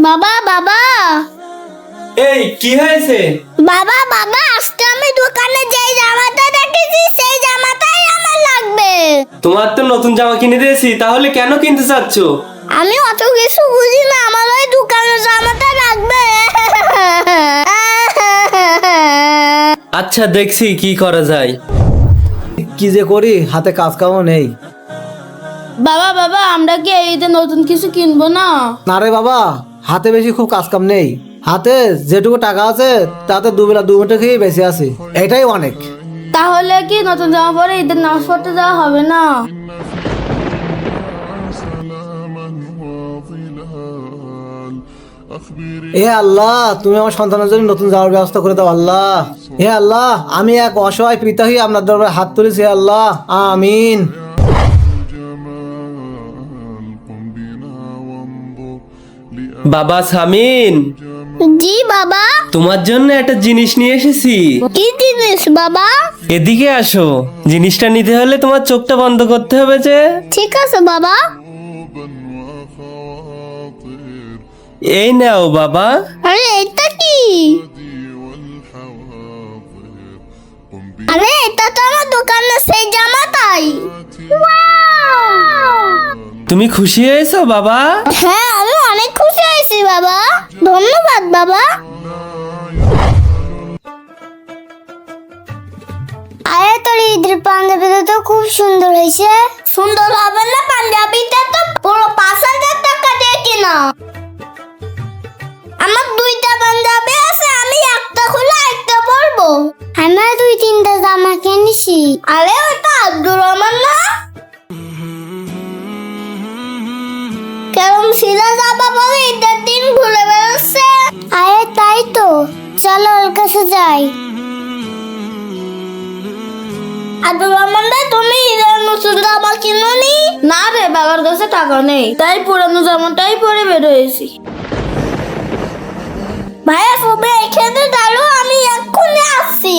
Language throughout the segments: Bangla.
বাবা বাবা এই কি হয়েছে? বাবা বাবা আজকে আমি দোকানে যেই জামাটা দেখেছি সেই জামাটাই আমার লাগবে। তোমার তো নতুন জামা কিনে দিয়েছি, তাহলে কেন কিনতে চাচ্ছ? আমি অত কিছু বুঝি না, আমার ওই দোকানের জামাটা লাগবে। আচ্ছা দেখছি কি করা যায়। কি যে করি, হাতে কাজ কামও নেই। বাবা বাবা আমরা কি এই ঈদে নতুন কিছু কিনবো না? না রে বাবা, হাতে বেশি খুব কাজ কাম নেই। হাতে যেটুকু টাকা আছে তাতে দুবেলা দুমুঠো খেয়ে বেঁচে আছি, এটাই অনেক। তাহলে কি নতুন জামা পরে ঈদের নামাজ পড়তে যাওয়া হবে না? এ আল্লাহ, তুমি আমার সন্তানের জন্য নতুন যাওয়ার ব্যবস্থা করে দাও আল্লাহ। হে আল্লাহ, আমি এক অসহায় পিতা হয়ে আপনার দরবারে হাত তুলেছি আল্লাহ, আমিন। বাবা সামিন, জি বাবা। তোমার জন্য একটা জিনিস নিয়ে এসেছি। কি জিনিস বাবা? এদিকে আসো, জিনিসটা নিতে হলে তোমার চোখটা বন্ধ করতে হবে যে। ঠিক আছে বাবা। এই নাও বাবা। আরে এটা কি? আরে এটা তো আমার দোকানের সেই জামাটাই। তুমি খুশি হয়েছো বাবা? হ্যাঁ আমি অনেক খুশি হয়েছি বাবা, ধন্যবাদ বাবা। আরে তোর ঈদের পাঞ্জাবিটা তো খুব সুন্দর হয়েছে। সুন্দর হবে না, পাঞ্জাবিটা তো পুরো 5,000 টাকা দিয়ে কিনা। আমার 2টা পাঞ্জাবি আছে, আমি একটা খুলে একটা পরবো। আমার 2-3টা জামা কিনেছি। আরে ওটা আব্দুর রহমান না? কেমন সিলা জামা পরে ঈদের দিন ঘুরে বেড়াচ্ছে। আরে তাই তো, চলো ওর কাছে যাই। আব্দুর রহমান ভাই, তুমি ঈদের নতুন জামা কিনোনি? না রে, বাবার কাছে টাকা নেই, তাই পুরানো জামাটাই পরে বের হয়েছি। ভাইয়া তুমি এখানে দাঁড়ো, আমি এক্ষুনি আসছি।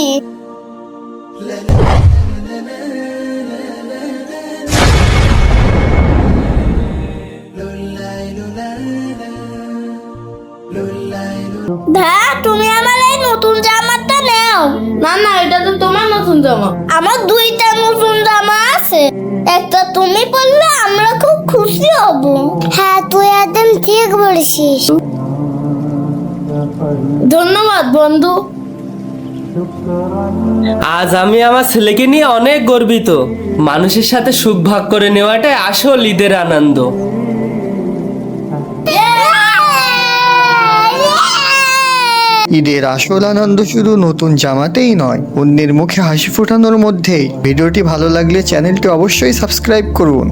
ভাইয়া তুমি আমার এই নতুন জামাটা নাও। না না, এটা তো তোমার নতুন জামা। আমার 2টা নতুন জামা আছে, একটা তুমি পরলে আমরা খুব খুশি হব। হ্যাঁ তুই একদম ঠিক বলেছিস। ধন্যবাদ বন্ধু। আজ আমি আমার ছেলেকে নিয়ে অনেক গর্বিত। মানুষের সাথে সুখ ভাগ করে নেওয়াটাই আসল ঈদের আনন্দ। ঈদের আসল আনন্দ শুধু নতুন জামাতেই নয়, অন্যের মুখে হাসি ফোটানোর মধ্যেই। ভিডিওটি ভালো লাগলে চ্যানেলটি অবশ্যই সাবস্ক্রাইব করুন।